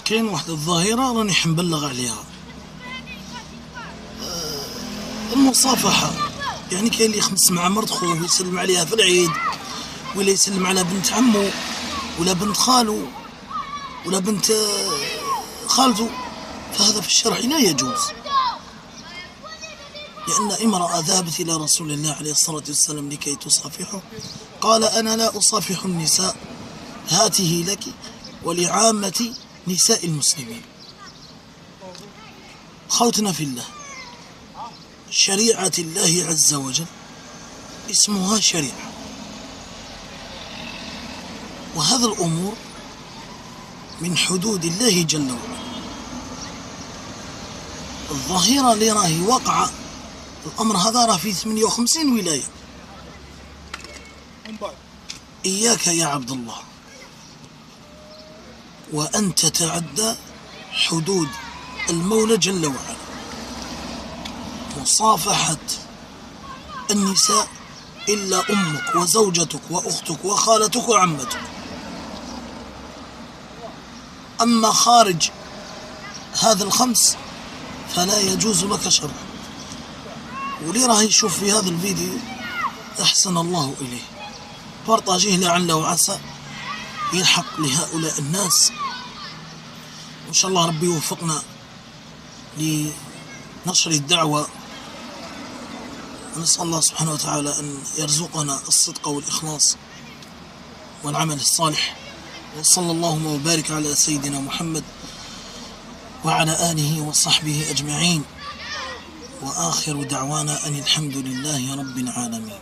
كاين واحد الظاهرة راني حنبلغ عليها، المصافحة. يعني كاين اللي يخمس مع مرت خوه ويسلم عليها في العيد، ولا يسلم على بنت عمو ولا بنت خالو ولا بنت خالته، فهذا في الشرع لا يجوز. لأن امرأة ذهبت إلى رسول الله عليه الصلاة والسلام لكي تصافحه، قال أنا لا أصافح النساء، هاته لك ولعامة نساء المسلمين. خوتنا في الله، شريعة الله عز وجل اسمها شريعة، وهذا الأمور من حدود الله جل وعلا. الظاهرة اللي راهي وقع الأمر هذا راه في 58 ولاية. إياك يا عبد الله وأن تتعدى حدود المولى جل وعلا. مصافحة النساء إلا أمك وزوجتك وأختك وخالتك وعمتك. أما خارج هذا الخمس فلا يجوز لك شرعا. واللي راه يشوف في هذا الفيديو أحسن الله إليه، بارطاجيه لعل وعسى يلحق لهؤلاء الناس، وإن شاء الله ربي يوفقنا لنشر الدعوة، ونسأل الله سبحانه وتعالى أن يرزقنا الصدق والإخلاص والعمل الصالح. وصلى اللهم وبارك على سيدنا محمد وعلى آله وصحبه أجمعين، وآخر دعوانا أن الحمد لله رب العالمين.